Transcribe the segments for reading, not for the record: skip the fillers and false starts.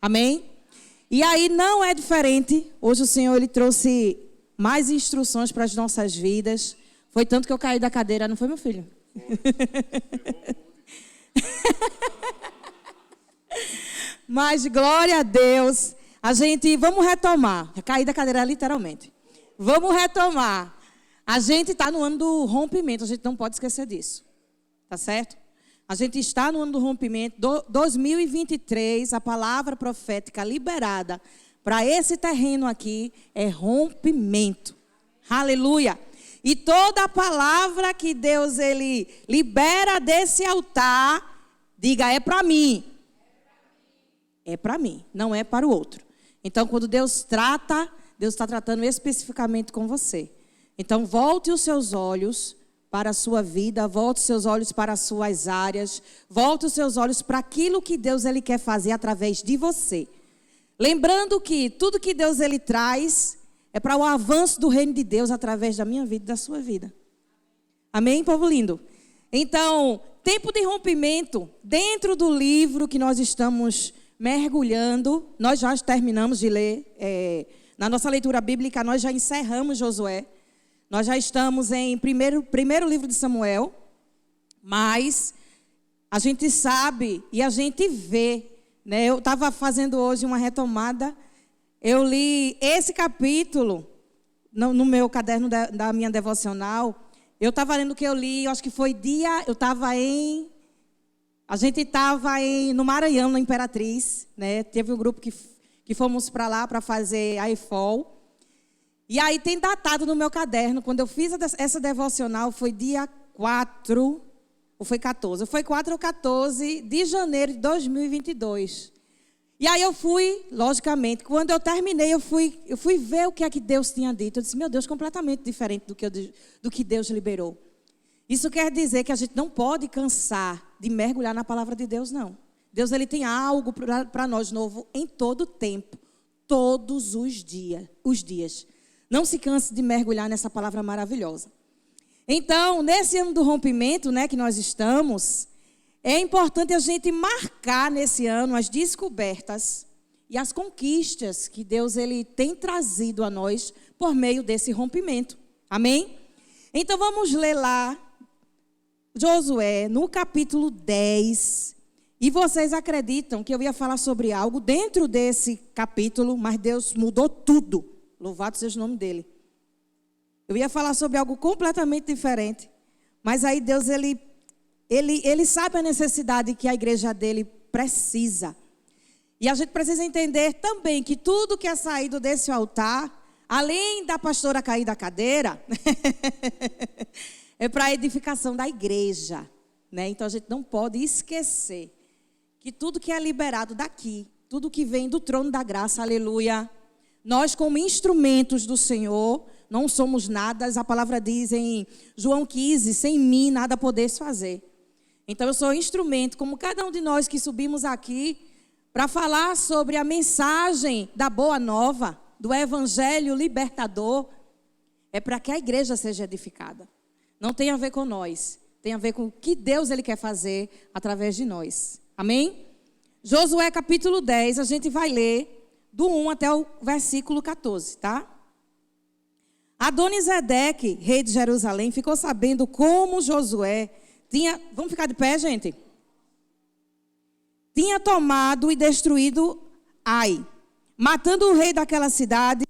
Amém? E aí não é diferente. Hoje o Senhor ele trouxe mais instruções para as nossas vidas. Foi tanto que eu caí da cadeira, não foi, meu filho? Mas glória a Deus. Vamos retomar. Eu caí da cadeira literalmente. Vamos retomar. A gente está no ano do rompimento, a gente não pode esquecer disso. Tá certo? A gente está no ano do rompimento. 2023, a palavra profética liberada para esse terreno aqui é rompimento. Aleluia. E toda a palavra que Deus ele libera desse altar, diga, é para mim. É para mim, não é para o outro. Então, quando Deus trata, Deus está tratando especificamente com você. Então, volte os seus olhos para a sua vida, volte os seus olhos para as suas áreas, volte os seus olhos para aquilo que Deus ele quer fazer através de você. Lembrando que tudo que Deus ele traz é para o avanço do reino de Deus através da minha vida e da sua vida. Amém, povo lindo? Então, tempo de rompimento, dentro do livro que nós estamos mergulhando, nós já terminamos de ler, na nossa leitura bíblica nós já encerramos Josué, nós já estamos em primeiro livro de Samuel, mas a gente sabe e a gente vê, né? Eu estava fazendo hoje uma retomada, eu li esse capítulo no meu caderno da minha devocional, eu estava lendo o que eu li, eu acho que foi a gente estava no Maranhão, na Imperatriz, né? Teve um grupo que fomos para lá para fazer a EFOL. E aí tem datado no meu caderno, quando eu fiz essa devocional, foi dia 4, ou foi 14? Foi 4 ou 14 de janeiro de 2022. E aí eu fui, logicamente, quando eu terminei, eu fui ver o que é que Deus tinha dito. Eu disse, meu Deus, completamente diferente do que Deus liberou. Isso quer dizer que a gente não pode cansar de mergulhar na palavra de Deus, não. Deus ele tem algo para nós novo em todo tempo, todos os dias. Não se canse de mergulhar nessa palavra maravilhosa. Então, nesse ano do rompimento, né, que nós estamos, é importante a gente marcar nesse ano as descobertas e as conquistas que Deus ele tem trazido a nós por meio desse rompimento. Amém? Então, vamos ler lá Josué, no capítulo 10. E vocês acreditam que eu ia falar sobre algo dentro desse capítulo, mas Deus mudou tudo. Louvado seja o nome dele. Eu ia falar sobre algo completamente diferente. Mas aí Deus, ele sabe a necessidade que a igreja dele precisa. E a gente precisa entender também que tudo que é saído desse altar, além da pastora cair da cadeira, é para a edificação da igreja, né? Então a gente não pode esquecer que tudo que é liberado daqui, tudo que vem do trono da graça, aleluia, nós como instrumentos do Senhor, não somos nada, a palavra diz em João 15, sem mim nada podeis fazer. Então eu sou instrumento, como cada um de nós que subimos aqui, para falar sobre a mensagem da boa nova, do evangelho libertador, é para que a igreja seja edificada. Não tem a ver com nós, tem a ver com o que Deus ele quer fazer através de nós. Amém? Josué capítulo 10, a gente vai ler do 1 até o versículo 14, tá? Adonisedeque, rei de Jerusalém, ficou sabendo como Josué tinha... Vamos ficar de pé, gente? Tinha tomado e destruído Ai, matando o rei daquela cidade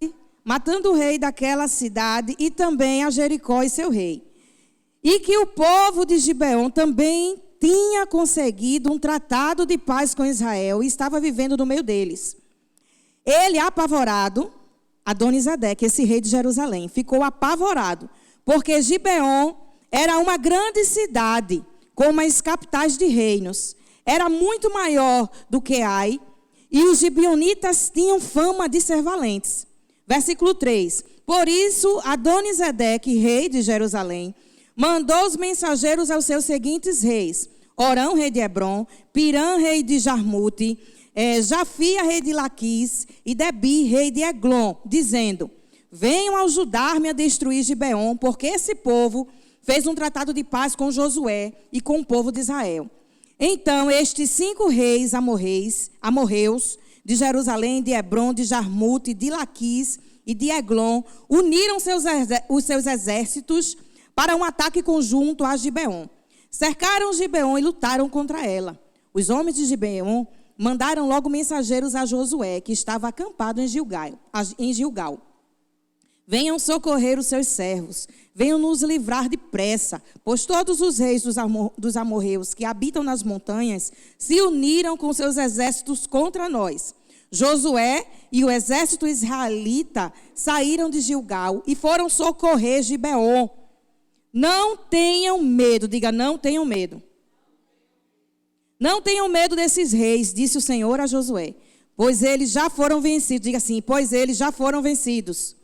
e também a Jericó e seu rei. E que o povo de Gibeon também tinha conseguido um tratado de paz com Israel e estava vivendo no meio deles. Ele, apavorado, Adonisedeque, esse rei de Jerusalém, ficou apavorado, porque Gibeon era uma grande cidade, com as capitais de reinos. Era muito maior do que Ai, e os gibeonitas tinham fama de ser valentes. Versículo 3. Por isso, Adonisedeque, rei de Jerusalém, mandou os mensageiros aos seus seguintes reis: Orão, rei de Hebrom, Pirã, rei de Jarmute, Jafia, rei de Laquis, e Debi, rei de Eglon, dizendo: venham ajudar-me a destruir Gibeon, porque esse povo fez um tratado de paz com Josué e com o povo de Israel. Então estes 5 reis amorreus de Jerusalém, de Hebrom, de Jarmute, de Laquis e de Eglon, uniram os seus exércitos para um ataque conjunto a Gibeon. Cercaram Gibeon e lutaram contra ela. Os homens de Gibeon mandaram logo mensageiros a Josué, que estava acampado em Gilgal. Venham socorrer os seus servos, venham nos livrar depressa, pois todos os reis dos amorreus que habitam nas montanhas se uniram com seus exércitos contra nós. Josué e o exército israelita saíram de Gilgal e foram socorrer Gibeon. Não tenham medo, diga, não tenham medo. Não tenham medo desses reis, disse o Senhor a Josué, pois eles já foram vencidos. Diga assim, pois eles já foram vencidos.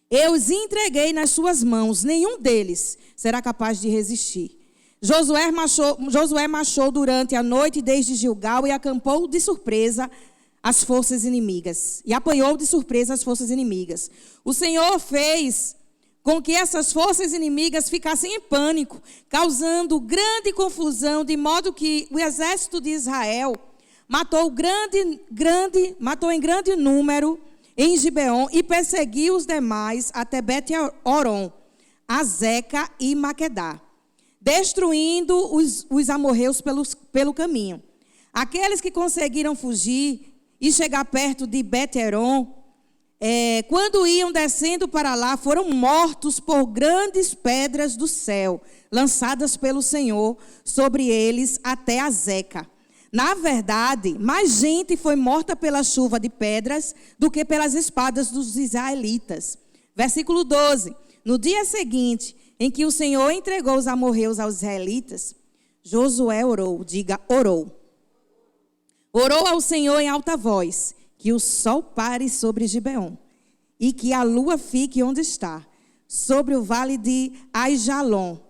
Eu os entreguei nas suas mãos, nenhum deles será capaz de resistir. Josué marchou durante a noite desde Gilgal e acampou de surpresa as forças inimigas. E apanhou de surpresa as forças inimigas. O Senhor fez com que essas forças inimigas ficassem em pânico, causando grande confusão, de modo que o exército de Israel matou em grande número em Gibeon e perseguiu os demais até Bet-Horon, Azeca e Maquedá, destruindo os amorreus pelo caminho. Aqueles que conseguiram fugir e chegar perto de Bet-Horon, quando iam descendo para lá, foram mortos por grandes pedras do céu, lançadas pelo Senhor sobre eles até Azeca. Na verdade, mais gente foi morta pela chuva de pedras do que pelas espadas dos israelitas. Versículo 12. No dia seguinte, em que o Senhor entregou os amorreus aos israelitas, Josué orou, diga, orou. Orou ao Senhor em alta voz, que o sol pare sobre Gibeon, e que a lua fique onde está, sobre o vale de Aijalon.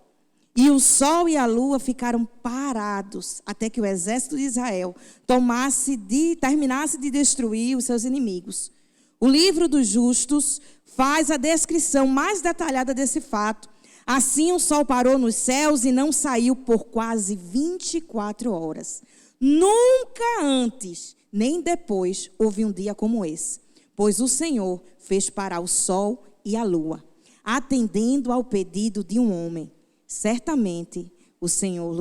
E o sol e a lua ficaram parados até que o exército de Israel terminasse de destruir os seus inimigos. O livro dos justos faz a descrição mais detalhada desse fato. Assim o sol parou nos céus e não saiu por quase 24 horas. Nunca antes, nem depois, houve um dia como esse. Pois o Senhor fez parar o sol e a lua, atendendo ao pedido de um homem. Certamente o Senhor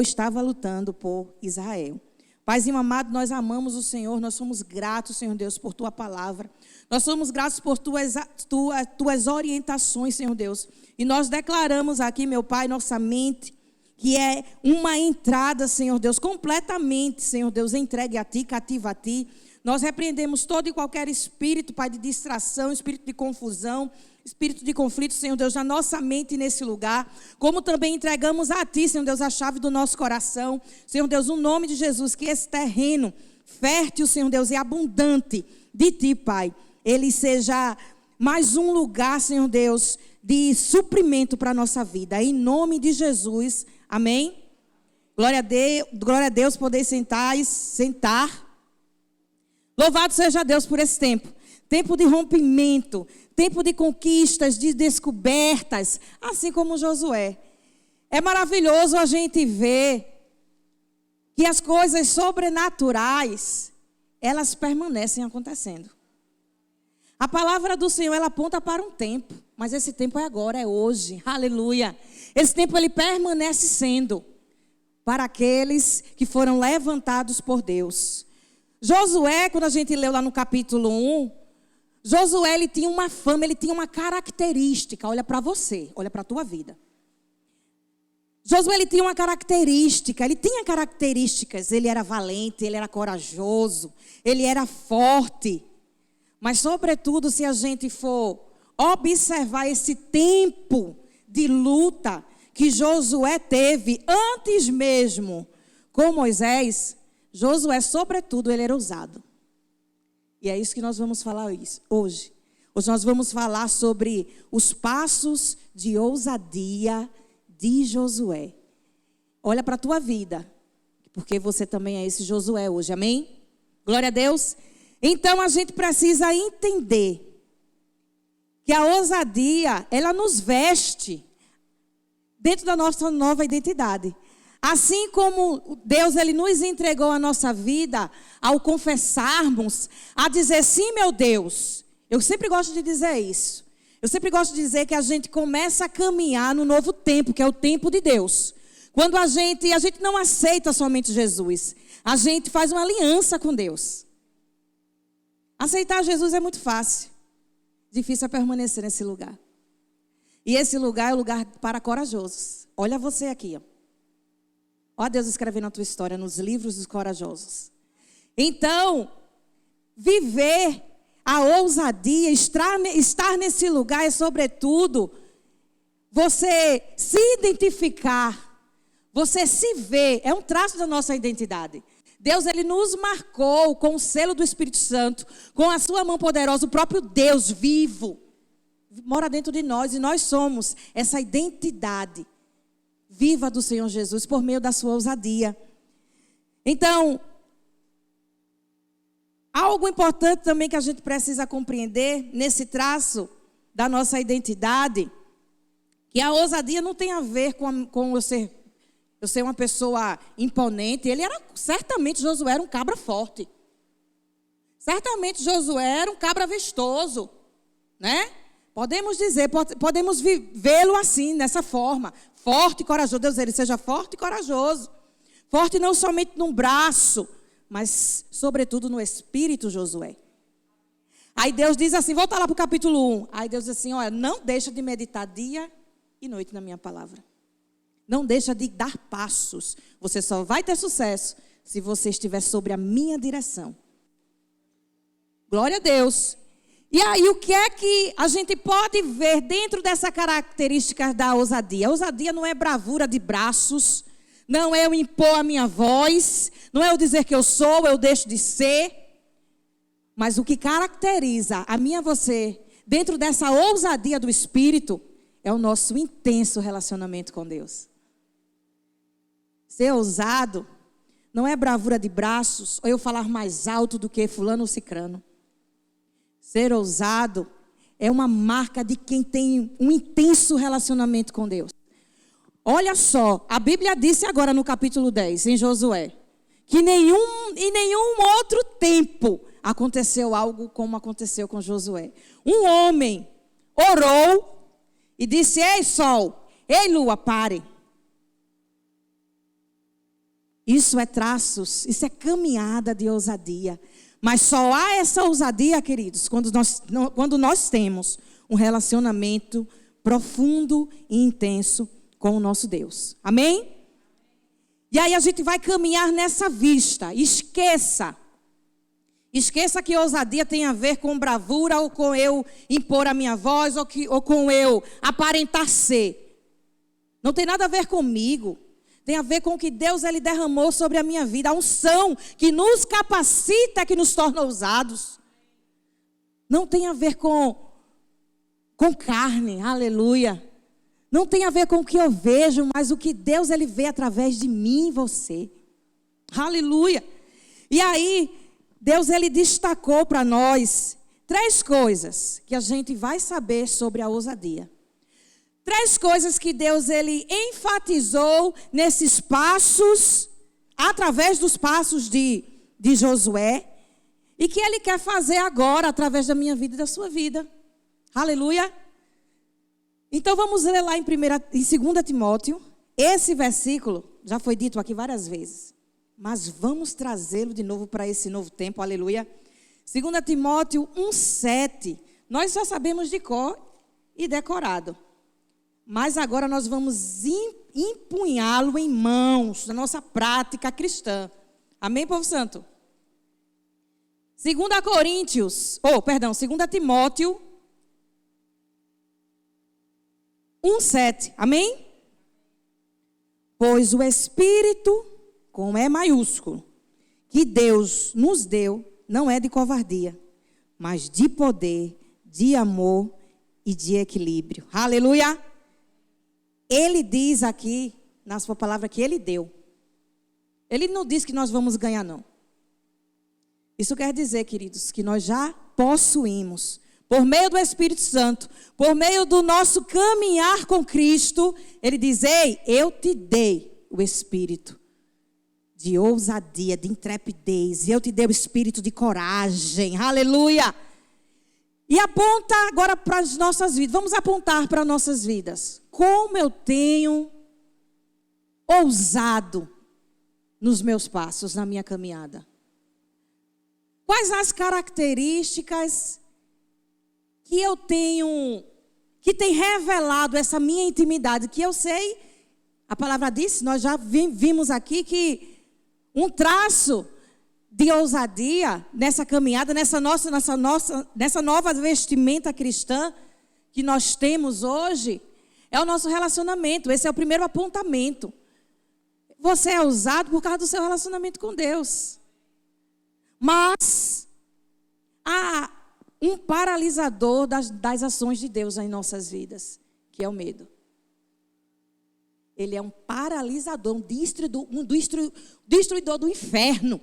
estava lutando por Israel. Paizinho amado, nós amamos o Senhor, nós somos gratos, Senhor Deus, por Tua palavra. Nós somos gratos por tuas orientações, Senhor Deus. E nós declaramos aqui, meu Pai, nossa mente, que é uma entrada, Senhor Deus, completamente, Senhor Deus, entregue a Ti, cativa a Ti. Nós repreendemos todo e qualquer espírito, Pai, de distração, espírito de confusão, espírito de conflito, Senhor Deus, na nossa mente nesse lugar, como também entregamos a Ti, Senhor Deus, a chave do nosso coração, Senhor Deus, o nome de Jesus, que esse terreno fértil, Senhor Deus, e abundante de Ti, Pai, ele seja mais um lugar, Senhor Deus, de suprimento para a nossa vida, em nome de Jesus, amém? Glória a Deus, poder sentar. Louvado seja Deus por esse tempo de rompimento, tempo de conquistas, de descobertas, assim como Josué. É maravilhoso a gente ver que as coisas sobrenaturais, elas permanecem acontecendo. A palavra do Senhor, ela aponta para um tempo, mas esse tempo é agora, é hoje, aleluia. Esse tempo, ele permanece sendo para aqueles que foram levantados por Deus. Josué, quando a gente leu lá no capítulo 1, Josué, ele tinha uma fama, ele tinha uma característica. Olha para você, olha para a tua vida. Josué, ele tinha uma característica, ele tinha características. Ele era valente, ele era corajoso, ele era forte. Mas, sobretudo, se a gente for observar esse tempo de luta que Josué teve antes mesmo com Moisés, Josué, sobretudo, ele era ousado. E é isso que nós vamos falar hoje. Hoje nós vamos falar sobre os passos de ousadia de Josué. Olha para a tua vida, porque você também é esse Josué hoje, amém? Glória a Deus. Então a gente precisa entender que a ousadia, ela nos veste dentro da nossa nova identidade. Assim como Deus ele nos entregou a nossa vida ao confessarmos, a dizer sim, meu Deus. Eu sempre gosto de dizer isso. Eu sempre gosto de dizer que a gente começa a caminhar no novo tempo, que é o tempo de Deus. Quando a gente não aceita somente Jesus, a gente faz uma aliança com Deus. Aceitar Jesus é muito fácil. Difícil é permanecer nesse lugar. E esse lugar é o lugar para corajosos. Olha você aqui, ó. Ó Deus escrevendo a tua história nos livros dos corajosos. Então, viver a ousadia, estar nesse lugar é sobretudo você se identificar. Você se vê, é um traço da nossa identidade. Deus, ele nos marcou com o selo do Espírito Santo, com a sua mão poderosa, o próprio Deus vivo, mora dentro de nós e nós somos essa identidade viva do Senhor Jesus por meio da sua ousadia. Então, algo importante também que a gente precisa compreender nesse traço da nossa identidade, que a ousadia não tem a ver com eu ser uma pessoa imponente. Certamente Josué era um cabra forte. Certamente Josué era um cabra vistoso, né? Podemos dizer, podemos vê-lo assim, dessa forma. Forte e corajoso. Deus, ele seja forte e corajoso. Forte não somente no braço, mas sobretudo no espírito, Josué. Aí Deus diz assim, volta lá para o capítulo 1. Aí Deus diz assim, olha, não deixa de meditar dia e noite na minha palavra. Não deixa de dar passos. Você só vai ter sucesso se você estiver sobre a minha direção. Glória a Deus. E aí, o que é que a gente pode ver dentro dessa característica da ousadia? A ousadia não é bravura de braços, não é eu impor a minha voz, não é eu dizer que eu sou, eu deixo de ser. Mas o que caracteriza a mim e a você, dentro dessa ousadia do Espírito, é o nosso intenso relacionamento com Deus. Ser ousado não é bravura de braços, ou eu falar mais alto do que fulano ou cicrano. Ser ousado é uma marca de quem tem um intenso relacionamento com Deus. Olha só, a Bíblia disse agora no capítulo 10, em Josué, que em nenhum outro tempo aconteceu algo como aconteceu com Josué. Um homem orou e disse, ei sol, ei lua, pare. Isso é traços, isso é caminhada de ousadia. Mas só há essa ousadia, queridos, quando nós temos um relacionamento profundo e intenso com o nosso Deus. Amém? E aí a gente vai caminhar nessa vista. Esqueça que ousadia tem a ver com bravura ou com eu impor a minha voz ou com eu aparentar ser. Não tem nada a ver comigo. Tem a ver com o que Deus ele derramou sobre a minha vida. A unção que nos capacita, que nos torna ousados. Não tem a ver com carne, aleluia. Não tem a ver com o que eu vejo, mas o que Deus ele vê através de mim e você. Aleluia. E aí, Deus ele destacou para nós 3 coisas que a gente vai saber sobre a ousadia. 3 coisas que Deus ele enfatizou nesses passos, através dos passos de Josué, e que ele quer fazer agora através da minha vida e da sua vida. Aleluia. Então vamos ler lá em 2 Timóteo. Esse versículo já foi dito aqui várias vezes, mas vamos trazê-lo de novo para esse novo tempo. Aleluia. 2 Timóteo 1:7. Nós já sabemos de cor e decorado. Mas agora nós vamos empunhá-lo em mãos na nossa prática cristã. Amém, povo santo? 2 Timóteo 1:7. Amém? Pois o Espírito, com E maiúsculo, que Deus nos deu, não é de covardia, mas de poder, de amor e de equilíbrio. Aleluia! Ele diz aqui, na sua palavra, que ele deu. Ele não diz que nós vamos ganhar, não. Isso quer dizer, queridos, que nós já possuímos, por meio do Espírito Santo, por meio do nosso caminhar com Cristo, ele diz, ei, eu te dei o espírito de ousadia, de intrepidez. E eu te dei o espírito de coragem. Aleluia! E aponta agora para as nossas vidas. Vamos apontar para nossas vidas. Como eu tenho ousado nos meus passos, na minha caminhada? Quais as características que eu tenho, que tem revelado essa minha intimidade? Que eu sei, a palavra diz, nós já vimos aqui que um traço de ousadia nessa caminhada, nessa nova vestimenta cristã que nós temos hoje, é o nosso relacionamento. Esse é o primeiro apontamento. Você é ousado por causa do seu relacionamento com Deus. Mas há um paralisador das ações de Deus em nossas vidas, que é o medo. Ele é um paralisador, um destruidor do inferno.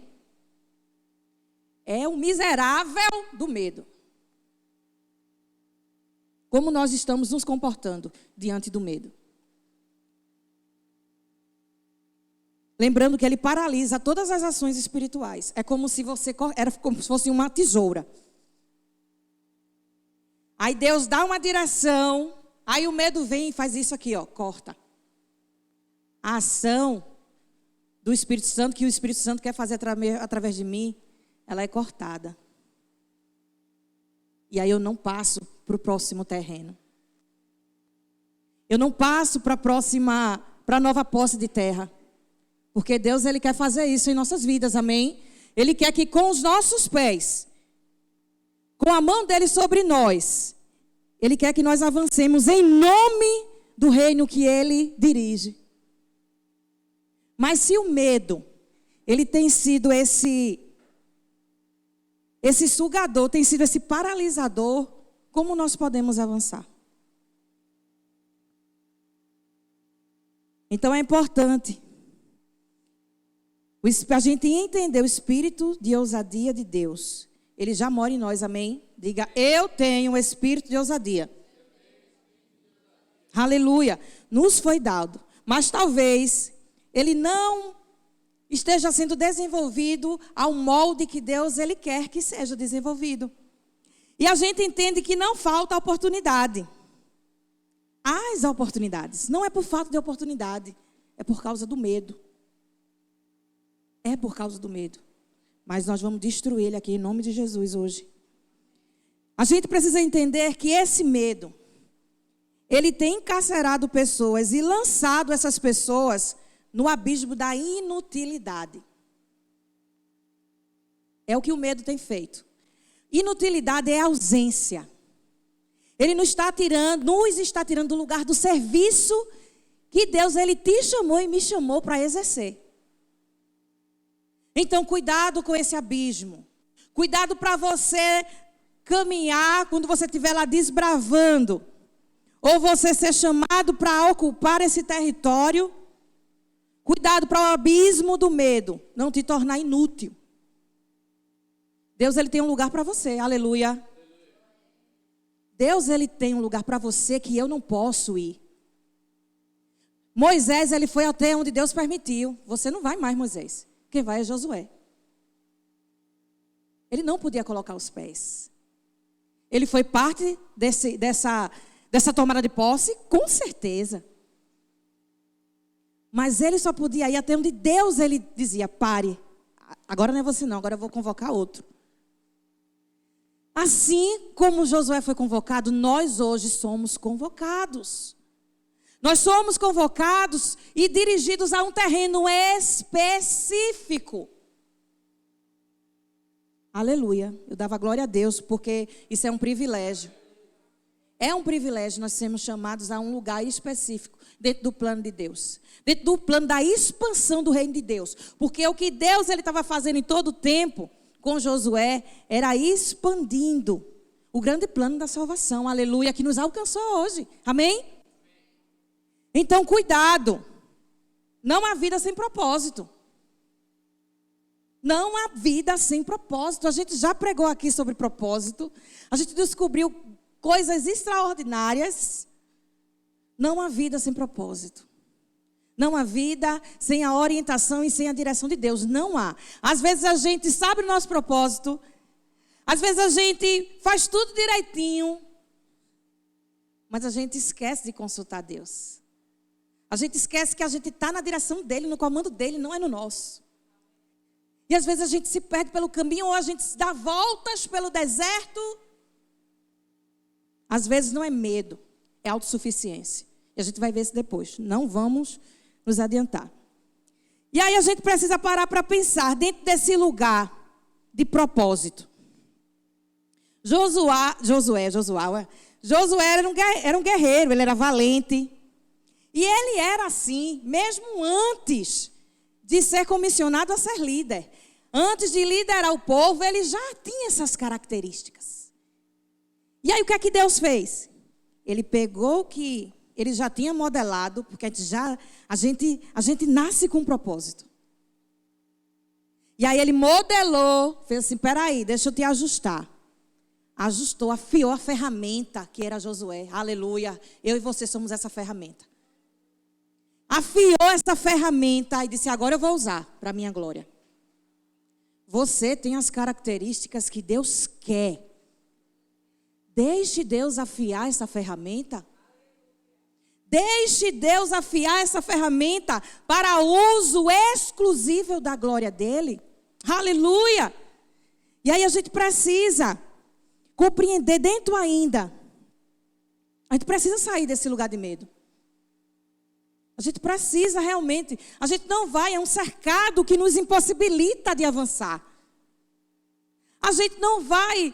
É o miserável do medo. Como nós estamos nos comportando diante do medo? Lembrando que ele paralisa todas as ações espirituais. É como se fosse uma tesoura. Aí Deus dá uma direção, aí o medo vem e faz isso aqui, ó, corta. A ação do Espírito Santo, que o Espírito Santo quer fazer através de mim, ela é cortada. E aí eu não passo para o próximo terreno. Eu não passo para a nova posse de terra. Porque Deus, Ele quer fazer isso em nossas vidas, amém? Ele quer que com os nossos pés, com a mão dEle sobre nós, Ele quer que nós avancemos em nome do reino que Ele dirige. Mas se o medo, ele tem sido esse sugador, tem sido esse paralisador, como nós podemos avançar? Então é importante a gente entender o espírito de ousadia de Deus. Ele já mora em nós, amém? Diga, eu tenho o espírito de ousadia. Aleluia. Nos foi dado. Mas talvez ele não esteja sendo desenvolvido ao molde que Deus ele quer que seja desenvolvido. E a gente entende que não falta oportunidade. As oportunidades. Não é por falta de oportunidade. É por causa do medo. É por causa do medo. Mas nós vamos destruir ele aqui em nome de Jesus hoje. A gente precisa entender que esse medo, ele tem encarcerado pessoas e lançado essas pessoas no abismo da inutilidade. É o que o medo tem feito. Inutilidade é ausência. Ele nos está tirando do lugar do serviço que Deus ele te chamou e me chamou para exercer. Então, cuidado com esse abismo. Cuidado para você caminhar quando você estiver lá desbravando. Ou você ser chamado para ocupar esse território. Cuidado para o abismo do medo não te tornar inútil. Deus ele tem um lugar para você, aleluia. Deus ele tem um lugar para você que eu não posso ir. Moisés ele foi até onde Deus permitiu. Você não vai mais, Moisés. Quem vai é Josué. Ele não podia colocar os pés. Ele foi parte dessa tomada de posse, com certeza. Mas ele só podia ir até onde Deus ele dizia, pare. Agora não é você não, agora eu vou convocar outro. Assim como Josué foi convocado, nós hoje somos convocados. Nós somos convocados e dirigidos a um terreno específico. Aleluia. Eu dava glória a Deus, porque isso é um privilégio. É um privilégio nós sermos chamados a um lugar específico, dentro do plano de Deus. Dentro do plano da expansão do reino de Deus. Porque o que Deus ele estava fazendo em todo o tempo com Josué era expandindo o grande plano da salvação. Aleluia, que nos alcançou hoje. Amém? Então, cuidado. Não há vida sem propósito. Não há vida sem propósito. A gente já pregou aqui sobre propósito. A gente descobriu coisas extraordinárias. Não há vida sem propósito. Não há vida sem a orientação e sem a direção de Deus. Não há. Às vezes a gente sabe o nosso propósito. Às vezes a gente faz tudo direitinho. Mas a gente esquece de consultar Deus. A gente esquece que a gente está na direção dele, no comando dele, não é no nosso. E às vezes a gente se perde pelo caminho ou a gente se dá voltas pelo deserto. Às vezes não é medo, é autossuficiência. E a gente vai ver isso depois. Não vamos nos adiantar. E aí a gente precisa parar para pensar dentro desse lugar de propósito. Josué era um guerreiro, ele era valente. E ele era assim, mesmo antes de ser comissionado a ser líder. Antes de liderar o povo, ele já tinha essas características. E aí o que é que Deus fez? Ele pegou o que ele já tinha modelado, porque a gente nasce com um propósito. E aí ele modelou, fez assim, peraí, deixa eu te ajustar. Ajustou, afiou a ferramenta que era Josué. Aleluia, eu e você somos essa ferramenta. Afiou essa ferramenta e disse, agora eu vou usar para a minha glória. Você tem as características que Deus quer. Deixe Deus afiar essa ferramenta. Deixe Deus afiar essa ferramenta para uso exclusivo da glória dele. Aleluia! E aí a gente precisa compreender dentro ainda. A gente precisa sair desse lugar de medo. A gente precisa realmente. A gente não vai, é um cercado que nos impossibilita de avançar. A gente não vai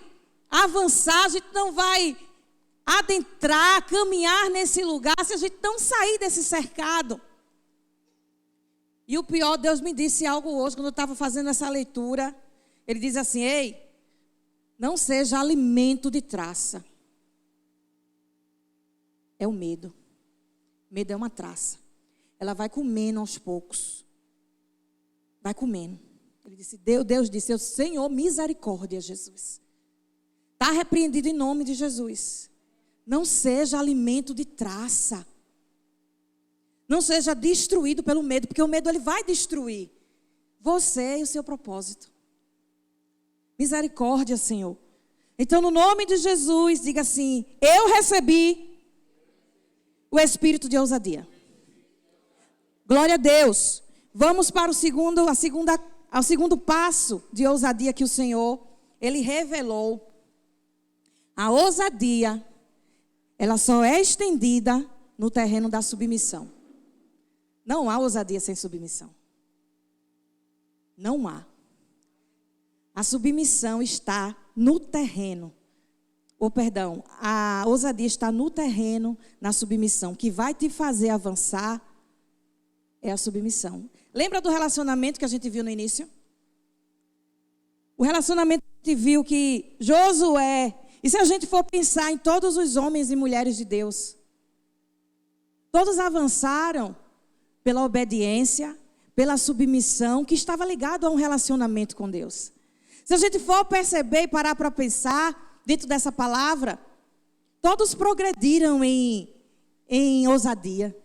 avançar, a gente não vai adentrar, caminhar nesse lugar, se a gente não sair desse cercado. E o pior, Deus me disse algo hoje, quando eu estava fazendo essa leitura. Ele diz assim, ei, não seja alimento de traça. É o medo. Medo é uma traça. Ela vai comendo aos poucos. Vai comendo. Ele disse, Deus disse, Senhor, misericórdia, Jesus. Está repreendido em nome de Jesus. Não seja alimento de traça. Não seja destruído pelo medo, porque o medo ele vai destruir você e o seu propósito. Misericórdia, Senhor. Então, no nome de Jesus, diga assim, eu recebi o espírito de ousadia. Glória a Deus. Vamos para ao segundo passo de ousadia que o Senhor, Ele revelou. A ousadia, ela só é estendida no terreno da submissão. Não há ousadia sem submissão. Não há. A submissão está no terreno. A ousadia está no terreno, na submissão. O que vai te fazer avançar é a submissão. Lembra do relacionamento que a gente viu no início? O relacionamento que a gente viu que Josué... E se a gente for pensar em todos os homens e mulheres de Deus, todos avançaram pela obediência, pela submissão, que estava ligado a um relacionamento com Deus. Se a gente for perceber e parar para pensar dentro dessa palavra, todos progrediram em ousadia.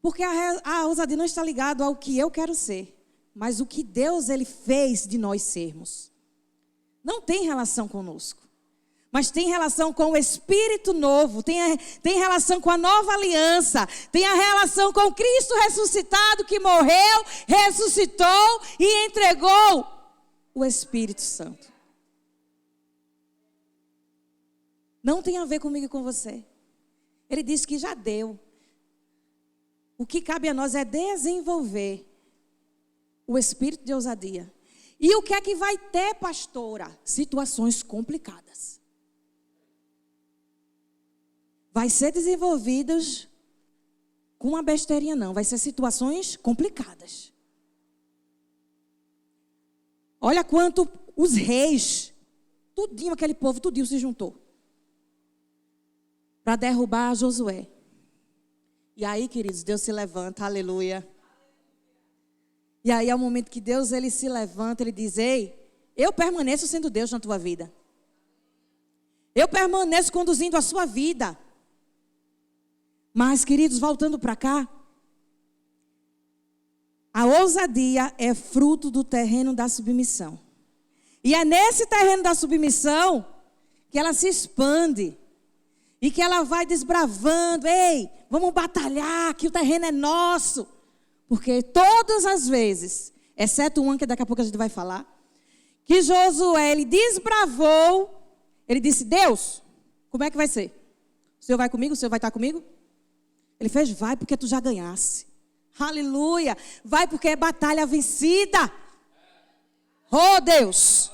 Porque a ousadia não está ligada ao que eu quero ser, mas o que Deus ele fez de nós sermos. Não tem relação conosco. Mas tem relação com o Espírito novo, tem relação com a nova aliança, tem a relação com Cristo ressuscitado que morreu, ressuscitou e entregou o Espírito Santo. Não tem a ver comigo e com você. Ele disse que já deu. O que cabe a nós é desenvolver o espírito de ousadia. E o que é que vai ter, pastora? Situações complicadas. Vai ser desenvolvidas com uma besteirinha não, vai ser situações complicadas. Olha quanto os reis, tudinho aquele povo, tudinho se juntou para derrubar Josué. E aí, queridos, Deus se levanta, aleluia. E aí é o momento que Deus ele se levanta, ele diz, ei, eu permaneço sendo Deus na tua vida. Eu permaneço conduzindo a sua vida. Mas, queridos, voltando para cá, A ousadia é fruto do terreno da submissão. E é nesse terreno da submissão que ela se expande. E que ela vai desbravando. Ei, vamos batalhar, que o terreno é nosso. Porque todas as vezes, exceto uma que daqui a pouco a gente vai falar, que Josué, ele desbravou, ele disse, Deus, como é que vai ser? O Senhor vai comigo? O Senhor vai estar comigo? Ele fez, vai porque tu já ganhasse. Aleluia. Vai porque é batalha vencida. Oh, Deus.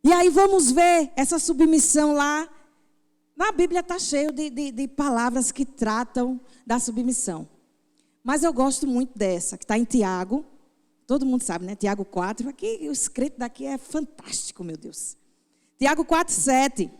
E aí vamos ver essa submissão lá. Na Bíblia está cheio de palavras que tratam da submissão. Mas eu gosto muito dessa, que está em Tiago. Todo mundo sabe, né? Tiago 4. Aqui, o escrito daqui é fantástico, meu Deus. Tiago 4:7.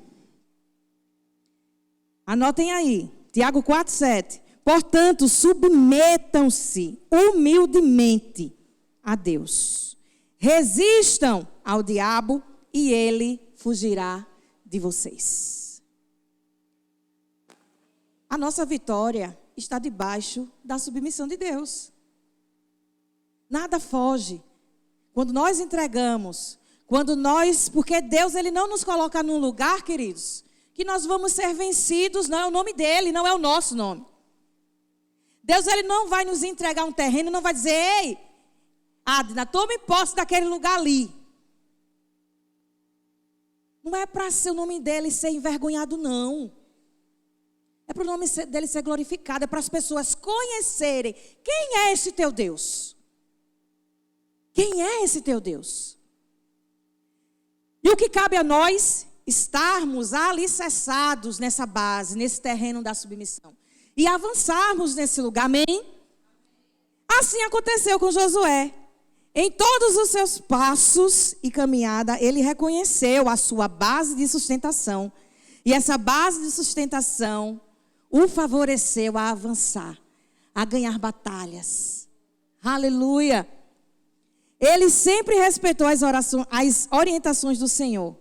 Anotem aí. Tiago 4:7. Portanto, submetam-se humildemente a Deus. Resistam ao diabo e ele fugirá de vocês. A nossa vitória está debaixo da submissão de Deus. Nada foge. Quando nós entregamos, porque Deus ele não nos coloca num lugar, queridos, que nós vamos ser vencidos, não é o nome dele, não é o nosso nome. Deus ele não vai nos entregar um terreno, não vai dizer, ei, Adna, tome posse daquele lugar ali. Não é para ser o nome dele ser envergonhado, não. É para o nome dele ser glorificado, é para as pessoas conhecerem quem é esse teu Deus. Quem é esse teu Deus? E o que cabe a nós? Estarmos alicerçados nessa base, nesse terreno da submissão. E avançarmos nesse lugar, amém? Assim aconteceu com Josué. Em todos os seus passos e caminhada, ele reconheceu a sua base de sustentação. E essa base de sustentação o favoreceu a avançar, a ganhar batalhas. Aleluia! Ele sempre respeitou as orientações do Senhor.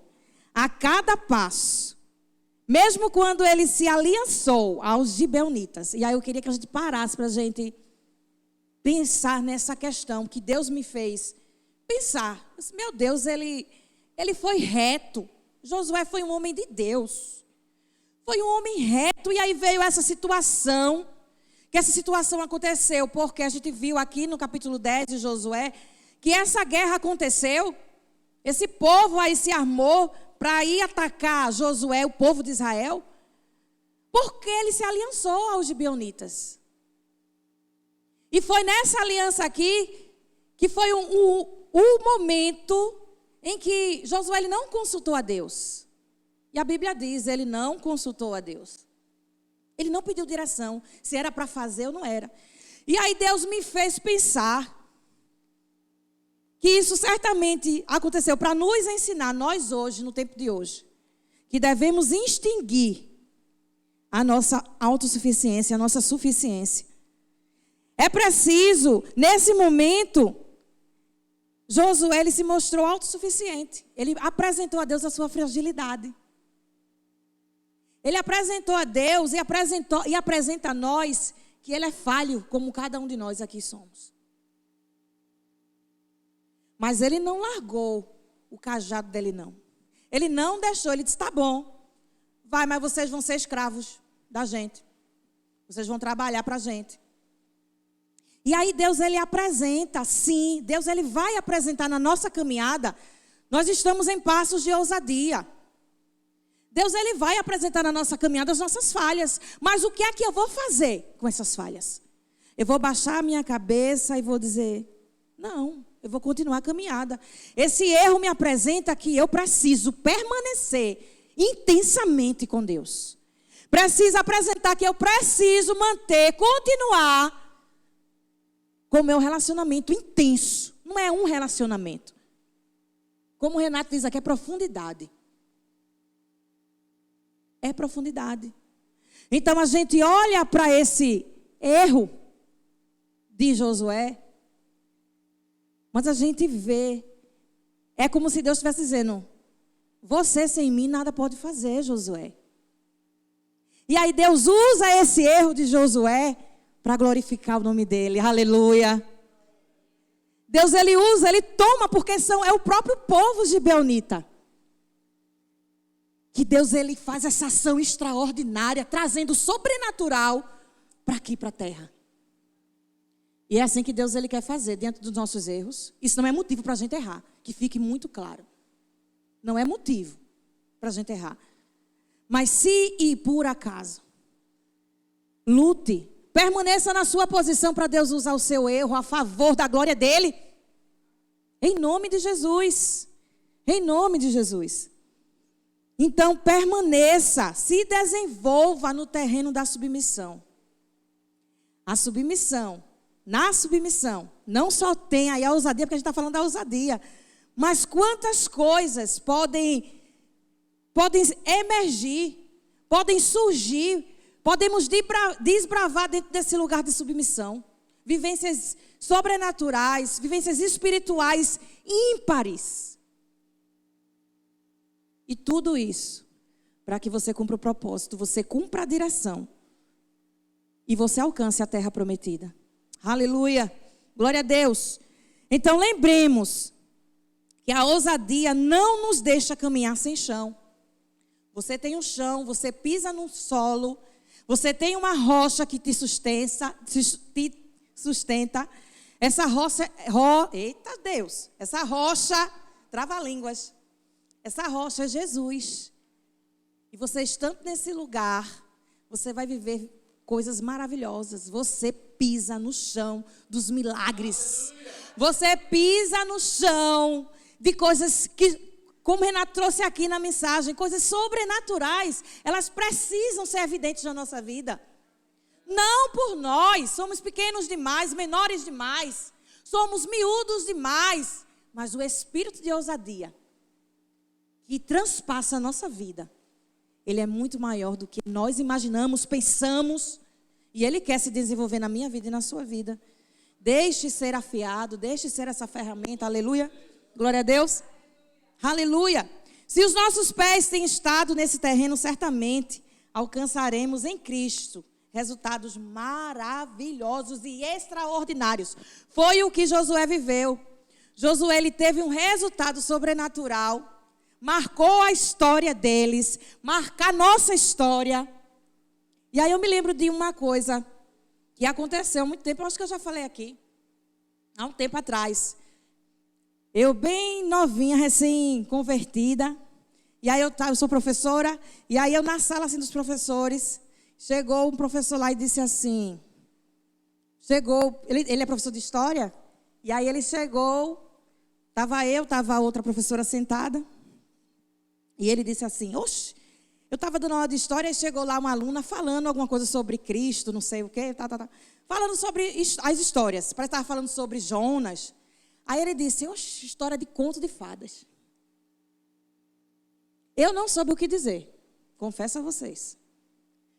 A cada passo. Mesmo quando ele se aliançou aos gibeonitas. E aí eu queria que a gente parasse para a gente pensar nessa questão que Deus me fez pensar. Meu Deus, ele foi reto. Josué foi um homem de Deus. Foi um homem reto. E aí veio essa situação. Que essa situação aconteceu porque a gente viu aqui no capítulo 10 de Josué que essa guerra aconteceu. Esse povo aí se armou para ir atacar Josué, o povo de Israel, porque ele se aliançou aos gibeonitas. E foi nessa aliança aqui que foi o momento em que Josué ele não consultou a Deus. E a Bíblia diz, ele não consultou a Deus. Ele não pediu direção, se era para fazer ou não era. E aí Deus me fez pensar que isso certamente aconteceu para nos ensinar, nós hoje, no tempo de hoje, que devemos extinguir a nossa autossuficiência, a nossa suficiência. É preciso, nesse momento, Josué ele se mostrou autossuficiente. Ele apresentou a Deus a sua fragilidade. Ele apresentou a Deus e apresenta a nós que ele é falho, como cada um de nós aqui somos. Mas ele não largou o cajado dele, não. Ele não deixou, ele disse, tá bom. Vai, mas vocês vão ser escravos da gente. Vocês vão trabalhar para a gente. E aí Deus, ele apresenta, sim. Deus, ele vai apresentar na nossa caminhada. Nós estamos em passos de ousadia. Deus, ele vai apresentar na nossa caminhada as nossas falhas. Mas o que é que eu vou fazer com essas falhas? Eu vou baixar a minha cabeça e vou dizer, não. Eu vou continuar a caminhada. Esse erro me apresenta que eu preciso permanecer intensamente com Deus. Preciso apresentar que eu preciso continuar com o meu relacionamento intenso. Não é um relacionamento. Como o Renato diz aqui, é profundidade. É profundidade. Então a gente olha para esse erro de Josué. Mas a gente vê, é como se Deus estivesse dizendo, você sem mim nada pode fazer, Josué. E aí Deus usa esse erro de Josué para glorificar o nome dele, aleluia. Deus, ele usa, ele toma, porque é o próprio povo gibeonita. Que Deus, ele faz essa ação extraordinária, trazendo o sobrenatural para aqui, para a terra. E é assim que Deus, ele quer fazer, diante dos nossos erros. Isso não é motivo para a gente errar, que fique muito claro. Não é motivo para a gente errar. Mas se e por acaso, lute, permaneça na sua posição para Deus usar o seu erro a favor da glória dele. Em nome de Jesus. Em nome de Jesus. Então permaneça, se desenvolva no terreno da submissão. A submissão, na submissão, não só tem aí a ousadia, porque a gente está falando da ousadia, mas quantas coisas podem emergir, podem surgir, podemos desbravar dentro desse lugar de submissão. Vivências sobrenaturais, vivências espirituais ímpares. E tudo isso, para que você cumpra o propósito, você cumpra a direção e você alcance a terra prometida. Aleluia! Glória a Deus! Então lembremos que a ousadia não nos deixa caminhar sem chão. Você tem um chão, você pisa no solo, você tem uma rocha que te sustenta. Essa rocha, eita Deus, essa rocha, trava-línguas. Essa rocha é Jesus. E você estando nesse lugar, você vai viver coisas maravilhosas. Você pisa no chão dos milagres. Você pisa no chão de coisas que, como Renato trouxe aqui na mensagem, coisas sobrenaturais. Elas precisam ser evidentes na nossa vida. Não por nós, somos pequenos demais, menores demais. Somos miúdos demais. Mas o espírito de ousadia que transpassa a nossa vida, ele é muito maior do que nós imaginamos, pensamos, e ele quer se desenvolver na minha vida e na sua vida. Deixe ser afiado, deixe ser essa ferramenta, aleluia, glória a Deus, aleluia. Se os nossos pés têm estado nesse terreno, certamente alcançaremos em Cristo resultados maravilhosos e extraordinários. Foi o que Josué viveu. Josué, ele teve um resultado sobrenatural, marcou a história deles, marcar a nossa história. E aí eu me lembro de uma coisa que aconteceu há muito tempo, eu acho que eu já falei aqui, há um tempo atrás. Eu bem novinha, recém-convertida, e aí eu sou professora, e aí eu na sala assim, dos professores, chegou um professor lá e disse assim, ele é professor de história, e aí ele chegou, estava outra professora sentada, e ele disse assim, oxe, eu estava dando aula de história e chegou lá uma aluna falando alguma coisa sobre Cristo, não sei o quê, falando sobre as histórias, parece que estava falando sobre Jonas. Aí ele disse, oxe, história de conto de fadas. Eu não soube o que dizer, confesso a vocês.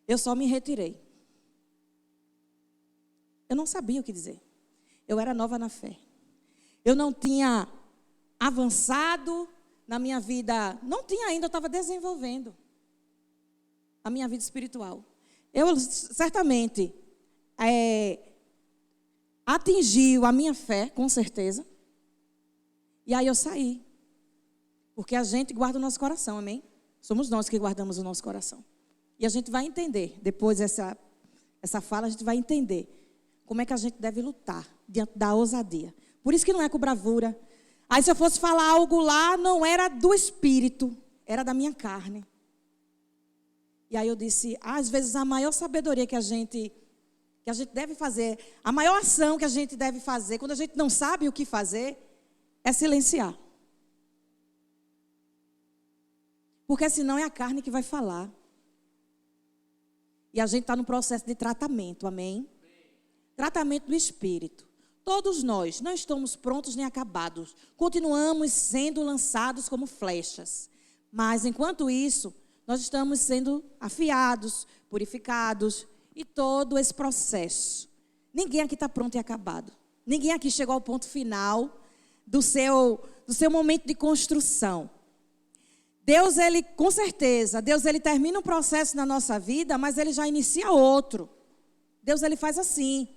Eu só me retirei. Eu não sabia o que dizer. Eu era nova na fé. Eu não tinha avançado na minha vida, não tinha ainda, eu estava desenvolvendo a minha vida espiritual. Eu certamente atingiu a minha fé, com certeza. E aí eu saí. Porque a gente guarda o nosso coração, amém? Somos nós que guardamos o nosso coração. E a gente vai entender, depois dessa fala, a gente vai entender como é que a gente deve lutar diante da ousadia. Por isso que não é com bravura. Aí se eu fosse falar algo lá, não era do espírito, era da minha carne. E aí eu disse, às vezes a maior sabedoria que a gente deve fazer, a maior ação que a gente deve fazer, quando a gente não sabe o que fazer, é silenciar. Porque senão é a carne que vai falar. E a gente está no processo de tratamento, amém? Tratamento do espírito. Todos nós não estamos prontos nem acabados. Continuamos sendo lançados como flechas. Mas enquanto isso, nós estamos sendo afiados, purificados e todo esse processo. Ninguém aqui está pronto e acabado. Ninguém aqui chegou ao ponto final do seu momento de construção. Deus, ele, com certeza, Deus, ele termina um processo na nossa vida, mas ele já inicia outro. Deus, ele faz assim.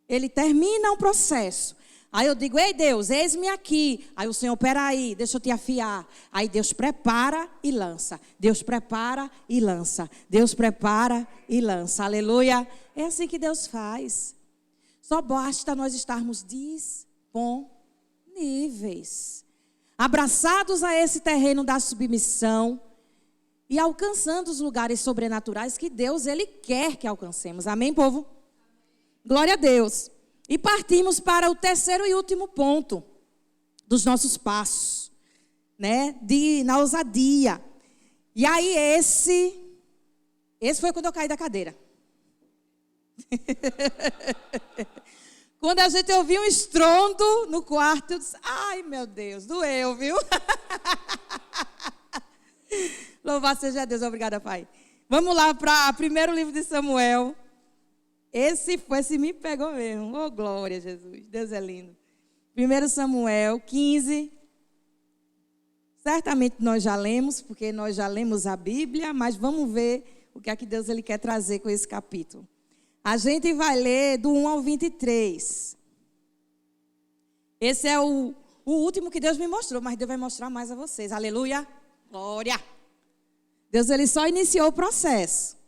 Ele termina um processo. Aí eu digo, ei Deus, eis-me aqui. Aí o Senhor, peraí, deixa eu te afiar. Aí Deus prepara e lança. Deus prepara e lança. Deus prepara e lança. Aleluia. É assim que Deus faz. Só basta nós estarmos disponíveis. Abraçados a esse terreno da submissão. E alcançando os lugares sobrenaturais que Deus, Ele quer que alcancemos. Amém, povo? Glória a Deus. E partimos para o terceiro e último ponto dos nossos passos, né? Na ousadia. E aí esse foi quando eu caí da cadeira. Quando a gente ouviu um estrondo no quarto, eu disse, ai meu Deus, doeu, viu? Louvado seja Deus, obrigada, Pai. Vamos lá para o primeiro livro de Samuel. Esse me pegou mesmo. Oh, glória a Jesus. Deus é lindo. 1 Samuel 15. Certamente nós já lemos, porque nós já lemos a Bíblia, mas vamos ver o que é que Deus ele quer trazer com esse capítulo. A gente vai ler do 1 ao 23. Esse é o último que Deus me mostrou, mas Deus vai mostrar mais a vocês. Aleluia. Glória. Deus ele só iniciou o processo.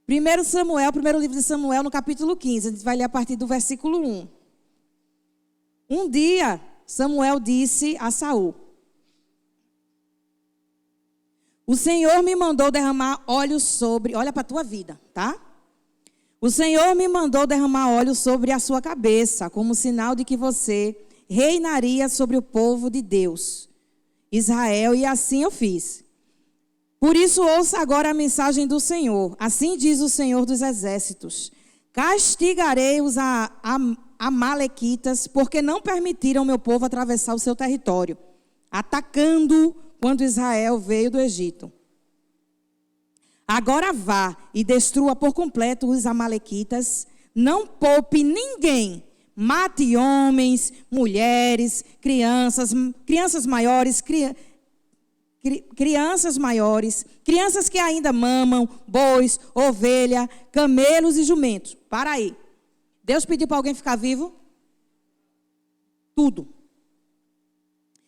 1 Samuel, primeiro livro de Samuel, no capítulo 15. A gente vai ler a partir do versículo 1. Um dia, Samuel disse a Saul: o Senhor me mandou derramar óleo sobre... Olha para a tua vida, tá? O Senhor me mandou derramar óleo sobre a sua cabeça, como sinal de que você reinaria sobre o povo de Deus, Israel, e assim eu fiz. Por isso, ouça agora a mensagem do Senhor. Assim diz o Senhor dos Exércitos: castigarei os amalequitas, porque não permitiram meu povo atravessar o seu território, atacando quando Israel veio do Egito. Agora vá e destrua por completo os amalequitas, não poupe ninguém, mate homens, mulheres, crianças maiores, crianças que ainda mamam, bois, ovelha, camelos e jumentos. Para aí. Deus pediu para alguém ficar vivo? Tudo.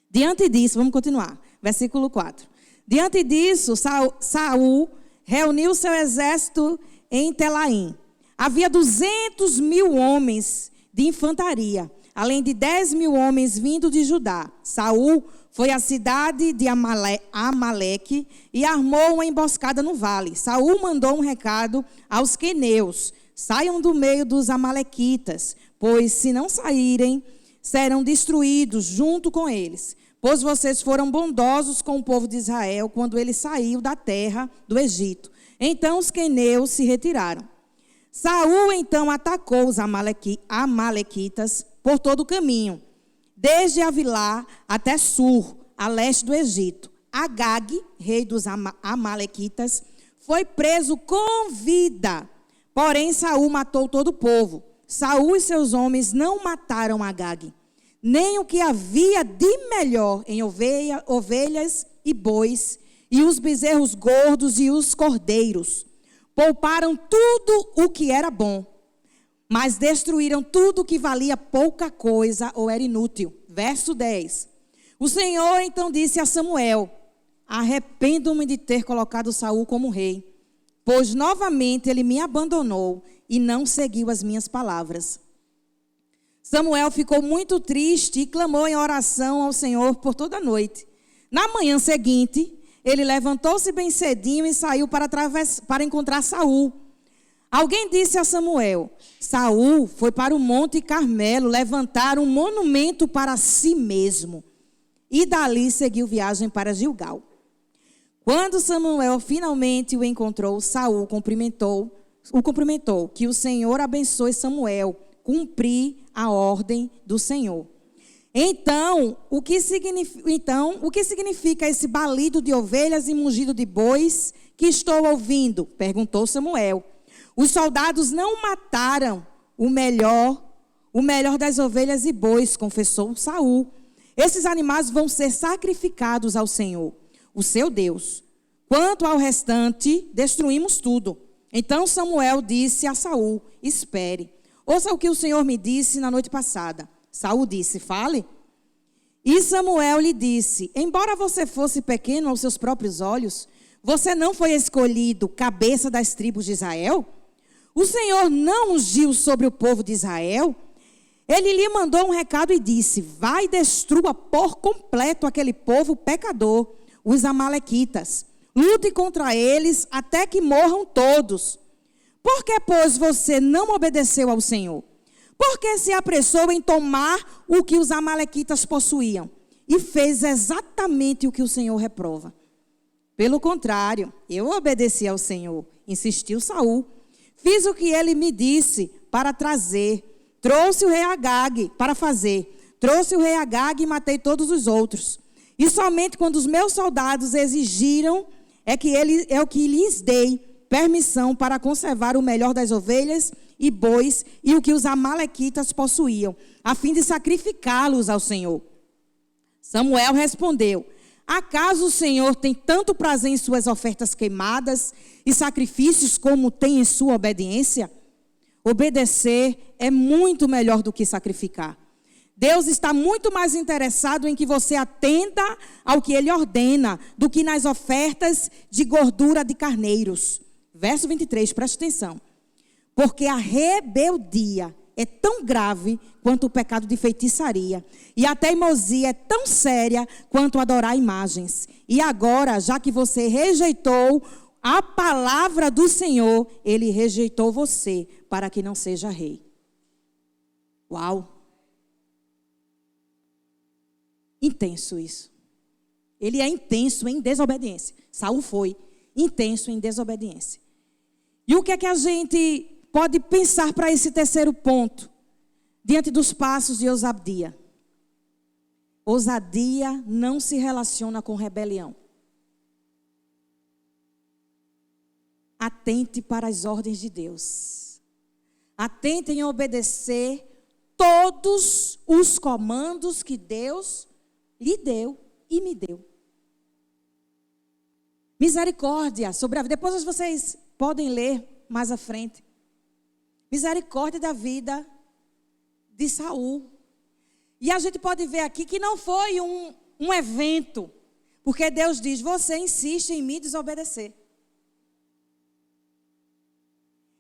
Diante disso, vamos continuar. Versículo 4. Diante disso, Saul reuniu seu exército em Telaim. Havia 200.000 homens de infantaria, além de 10.000 homens vindo de Judá. Saul foi à cidade de Amaleque e armou uma emboscada no vale. Saul mandou um recado aos queneus: saiam do meio dos amalequitas, pois se não saírem, serão destruídos junto com eles. Pois vocês foram bondosos com o povo de Israel quando ele saiu da terra do Egito. Então os queneus se retiraram. Saul então atacou os amalequitas por todo o caminho, desde Avilá até Sur, a leste do Egito. Agag, rei dos amalequitas, foi preso com vida. Porém, Saul matou todo o povo. Saul e seus homens não mataram Agag, nem o que havia de melhor em ovelhas e bois, e os bezerros gordos e os cordeiros. Pouparam tudo o que era bom, mas destruíram tudo o que valia pouca coisa ou era inútil. Verso 10. O Senhor então disse a Samuel: arrependo-me de ter colocado Saul como rei, pois novamente ele me abandonou e não seguiu as minhas palavras. Samuel ficou muito triste e clamou em oração ao Senhor por toda a noite. Na manhã seguinte, ele levantou-se bem cedinho e saiu para encontrar Saul. Alguém disse a Samuel: Saul foi para o Monte Carmelo levantar um monumento para si mesmo. E dali seguiu viagem para Gilgal. Quando Samuel finalmente o encontrou, Saul o cumprimentou. Que o Senhor abençoe Samuel. Cumprir a ordem do Senhor. Então, o que significa esse balido de ovelhas e mugido de bois que estou ouvindo? Perguntou Samuel. Os soldados não mataram o melhor das ovelhas e bois, confessou Saul. Esses animais vão ser sacrificados ao Senhor, o seu Deus. Quanto ao restante, destruímos tudo. Então Samuel disse a Saul: espere. Ouça o que o Senhor me disse na noite passada. Saul disse, fale. E Samuel lhe disse, embora você fosse pequeno aos seus próprios olhos, você não foi escolhido cabeça das tribos de Israel? O Senhor não ungiu sobre o povo de Israel? Ele lhe mandou um recado e disse, vai e destrua por completo aquele povo pecador, os amalequitas. Lute contra eles até que morram todos. Por que, pois, você não obedeceu ao Senhor? Por que se apressou em tomar o que os amalequitas possuíam? E fez exatamente o que o Senhor reprova. Pelo contrário, eu obedeci ao Senhor, insistiu Saul. Fiz o que ele me disse para trazer. Trouxe o rei Agag para fazer. Trouxe o rei Agag e matei todos os outros. E somente quando os meus soldados exigiram, é o que lhes dei permissão para conservar o melhor das ovelhas e bois e o que os amalequitas possuíam, a fim de sacrificá-los ao Senhor. Samuel respondeu, acaso o Senhor tem tanto prazer em suas ofertas queimadas e sacrifícios como tem em sua obediência? Obedecer é muito melhor do que sacrificar. Deus está muito mais interessado em que você atenda ao que Ele ordena do que nas ofertas de gordura de carneiros. Verso 23, preste atenção. Porque a rebeldia é tão grave quanto o pecado de feitiçaria. E a teimosia é tão séria quanto adorar imagens. E agora, já que você rejeitou a palavra do Senhor, Ele rejeitou você para que não seja rei. Uau! Intenso isso. Ele é intenso em desobediência. Saul foi intenso em desobediência. E o que é que a gente pode pensar para esse terceiro ponto? Diante dos passos de ousadia. Ousadia não se relaciona com rebelião. Atente para as ordens de Deus. Atente em obedecer todos os comandos que Deus lhe deu e me deu. Misericórdia sobre a vida. Depois vocês podem ler mais à frente. Misericórdia da vida de Saul. E a gente pode ver aqui que não foi um evento. Porque Deus diz, você insiste em me desobedecer.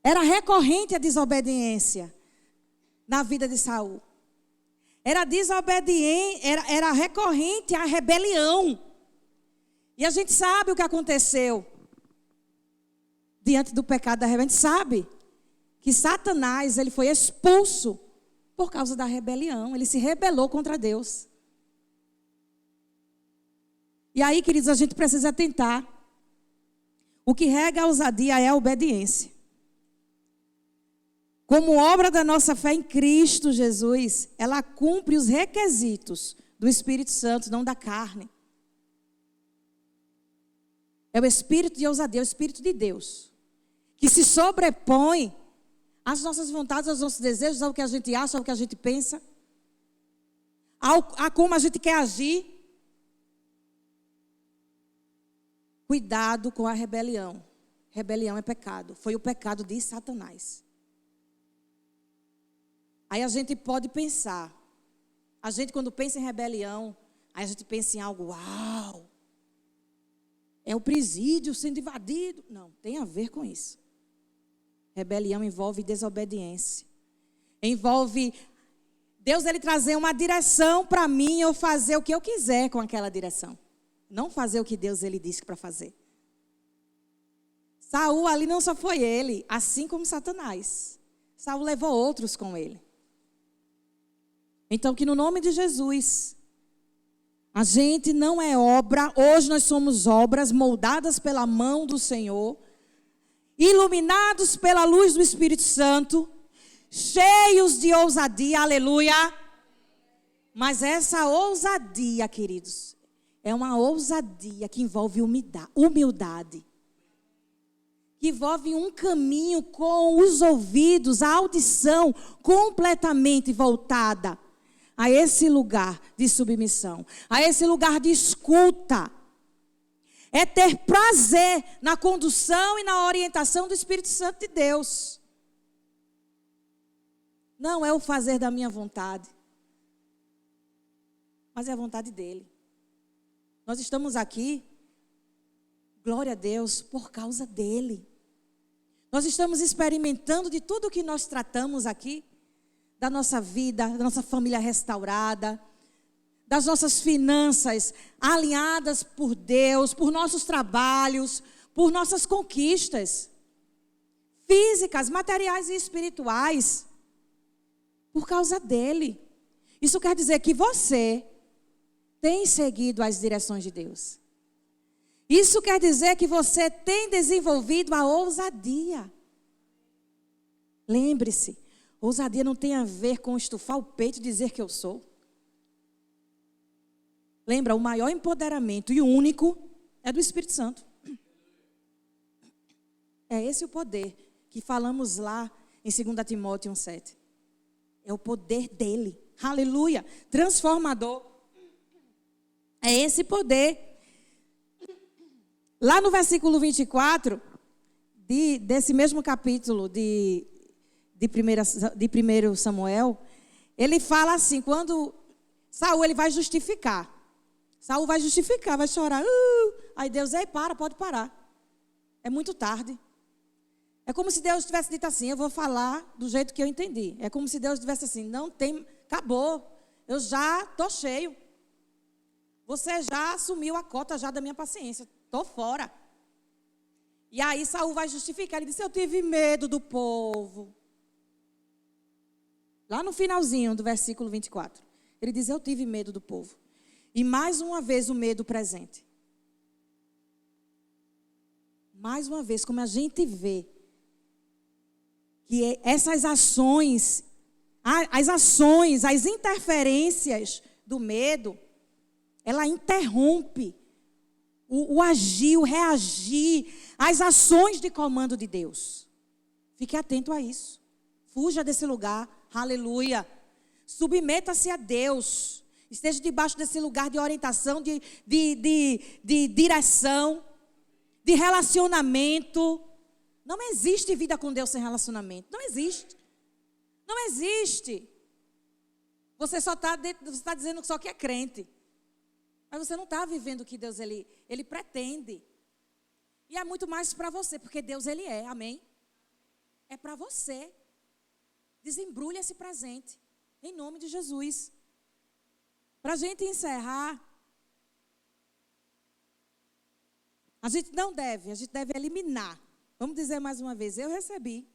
Era recorrente a desobediência na vida de Saul. Era recorrente a rebelião. E a gente sabe o que aconteceu diante do pecado da rebelião. A gente sabe que Satanás ele foi expulso por causa da rebelião. Ele se rebelou contra Deus. E aí, queridos, a gente precisa atentar. O que rega a ousadia é a obediência. Como obra da nossa fé em Cristo Jesus, ela cumpre os requisitos do Espírito Santo, não da carne. É o espírito de ousadia, é o espírito de Deus, que se sobrepõe às nossas vontades, aos nossos desejos, ao que a gente acha, ao que a gente pensa, a como a gente quer agir. Cuidado com a rebelião. Rebelião é pecado. Foi o pecado de Satanás. Aí a gente pode pensar. A gente quando pensa em rebelião, aí a gente pensa em algo, uau. É o presídio sendo invadido. Não, tem a ver com isso. Rebelião envolve desobediência. Envolve Deus ele trazer uma direção para mim, eu fazer o que eu quiser com aquela direção. Não fazer o que Deus ele disse para fazer. Saul ali não só foi ele, assim como Satanás. Saul levou outros com ele. Então que no nome de Jesus, a gente não é obra, hoje nós somos obras moldadas pela mão do Senhor, iluminados pela luz do Espírito Santo, cheios de ousadia, aleluia. Mas essa ousadia, queridos, é uma ousadia que envolve humildade. Que envolve um caminho com os ouvidos, a audição completamente voltada a esse lugar de submissão, a esse lugar de escuta. É ter prazer na condução e na orientação do Espírito Santo de Deus. Não é o fazer da minha vontade, mas é a vontade dele. Nós estamos aqui, glória a Deus, por causa dele. Nós estamos experimentando de tudo que nós tratamos aqui, da nossa vida, da nossa família restaurada, das nossas finanças alinhadas por Deus, por nossos trabalhos, por nossas conquistas físicas, materiais e espirituais, por causa dele. Isso quer dizer que você tem seguido as direções de Deus. Isso quer dizer que você tem desenvolvido a ousadia. Lembre-se, ousadia não tem a ver com estufar o peito e dizer que eu sou. Lembra, o maior empoderamento e o único é do Espírito Santo. É esse o poder que falamos lá em 2 Timóteo 1,7. É o poder dele. Aleluia. Transformador. É esse poder. Lá no versículo 24, desse mesmo capítulo de 1 Samuel, ele fala assim, quando Saul ele vai justificar. Saul vai justificar, vai chorar. Aí Deus, pode parar. É muito tarde. É como se Deus tivesse dito assim, eu vou falar do jeito que eu entendi. É como se Deus tivesse assim, não tem, acabou. Eu já estou cheio. Você já assumiu a cota já da minha paciência. Estou fora. E aí Saul vai justificar. Ele disse, eu tive medo do povo. Lá no finalzinho do versículo 24. Ele diz, eu tive medo do povo. E mais uma vez o medo presente. Mais uma vez, como a gente vê que essas ações, as interferências do medo, ela interrompe o agir, o reagir, as ações de comando de Deus. Fique atento a isso. Fuja desse lugar, aleluia. Submeta-se a Deus. Esteja debaixo desse lugar de orientação, de direção, de relacionamento. Não existe vida com Deus sem relacionamento. Não existe. Não existe. Você só está dizendo só que é crente. Mas você não está vivendo o que Deus ele pretende. E é muito mais para você, porque Deus ele é, amém? É para você. Desembrulhe esse presente, em nome de Jesus. Para a gente encerrar, a gente deve eliminar. Vamos dizer mais uma vez, eu recebi.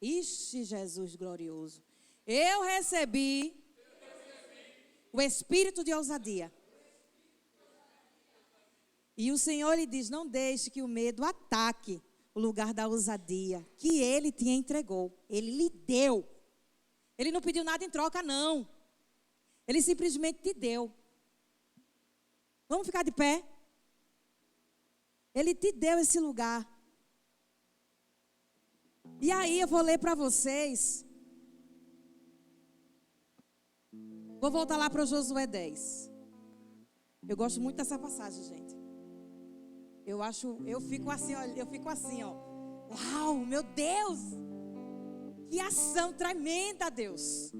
Ixi, Jesus glorioso. Eu recebi o espírito de ousadia. E o Senhor lhe diz, não deixe que o medo ataque o lugar da ousadia que Ele te entregou. Ele lhe deu. Ele não pediu nada em troca, não. Ele simplesmente te deu. Vamos ficar de pé? Ele te deu esse lugar. E aí eu vou ler para vocês. Vou voltar lá para o Josué 10. Eu gosto muito dessa passagem, gente. Eu fico assim, ó. Uau, meu Deus! Que ação tremenda, Deus!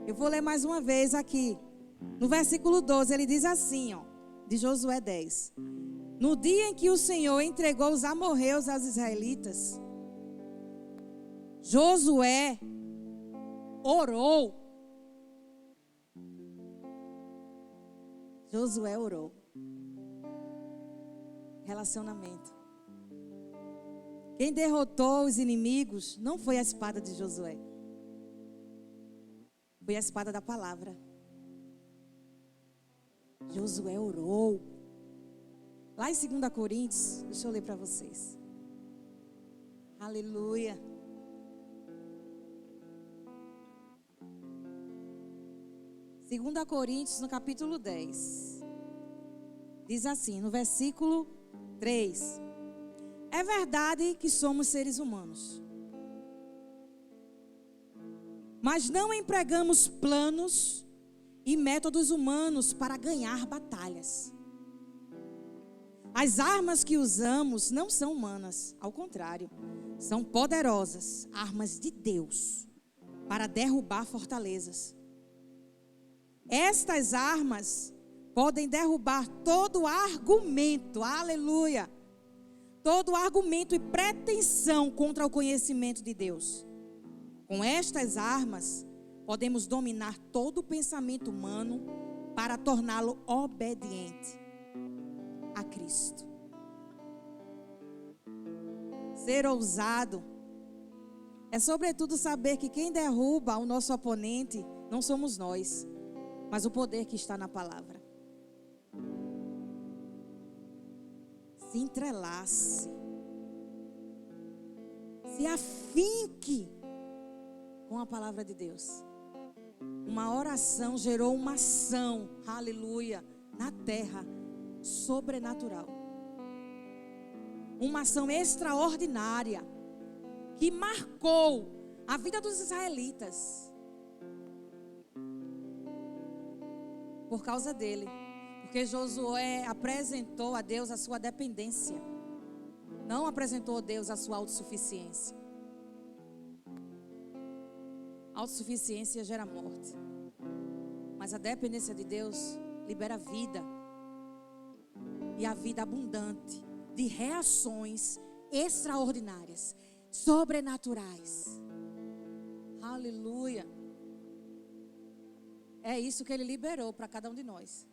Eu vou ler mais uma vez aqui. No versículo 12, ele diz assim, ó, de Josué 10. No dia em que o Senhor entregou os amorreus aos israelitas, Josué orou. Josué orou. Relacionamento. Quem derrotou os inimigos não foi a espada de Josué. Foi a espada da palavra. Josué orou. Lá em 2 Coríntios, deixa eu ler para vocês. Aleluia. Segunda Coríntios, no capítulo 10. Diz assim, no versículo 3. É verdade que somos seres humanos. Mas não empregamos planos e métodos humanos para ganhar batalhas. As armas que usamos não são humanas, ao contrário, são poderosas, armas de Deus, para derrubar fortalezas. Estas armas podem derrubar todo argumento, aleluia, todo argumento e pretensão contra o conhecimento de Deus. Com estas armas, podemos dominar todo o pensamento humano para torná-lo obediente a Cristo. Ser ousado é, sobretudo, saber que quem derruba o nosso oponente não somos nós, mas o poder que está na palavra. Se entrelace, se afinque com a palavra de Deus. Uma oração gerou uma ação, aleluia, na terra, sobrenatural. Uma ação extraordinária que marcou a vida dos israelitas. Por causa dele. Porque Josué apresentou a Deus a sua dependência. Não apresentou a Deus a sua autossuficiência. Autossuficiência gera morte. Mas a dependência de Deus libera vida. E a vida abundante de reações extraordinárias, sobrenaturais. Aleluia. É isso que ele liberou para cada um de nós.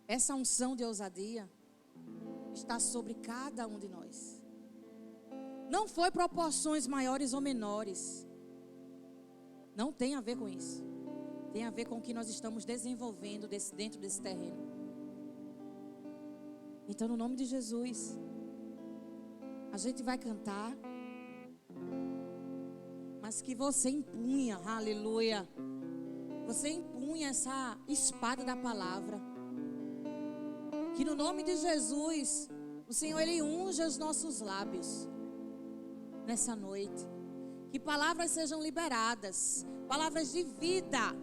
Essa unção de ousadia está sobre cada um de nós. Não foi proporções maiores ou menores. Não tem a ver com isso. Tem a ver com o que nós estamos desenvolvendo dentro desse terreno. Então, no nome de Jesus, a gente vai cantar, mas que você empunha, aleluia, você empunha essa espada da palavra. Que no nome de Jesus, o Senhor, Ele unja os nossos lábios nessa noite. Que palavras sejam liberadas, palavras de vida.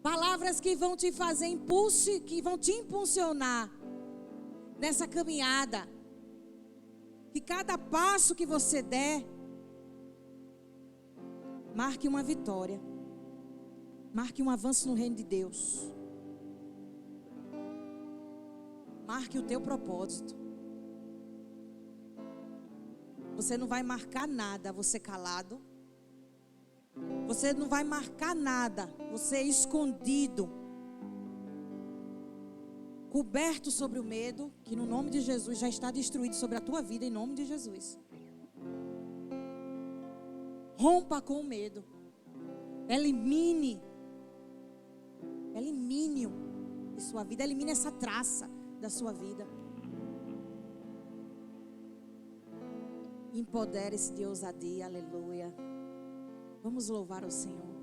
Palavras que vão te fazer impulso, que vão te impulsionar nessa caminhada. Que cada passo que você der, marque uma vitória. Marque um avanço no reino de Deus. Marque o teu propósito. Você não vai marcar nada, você calado. Você não vai marcar nada, você escondido. Coberto sobre o medo, que no nome de Jesus já está destruído sobre a tua vida, em nome de Jesus. Rompa com o medo. Elimine de sua vida, elimine essa traça da sua vida. Empodere-se de ousadia, aleluia. Vamos louvar o Senhor.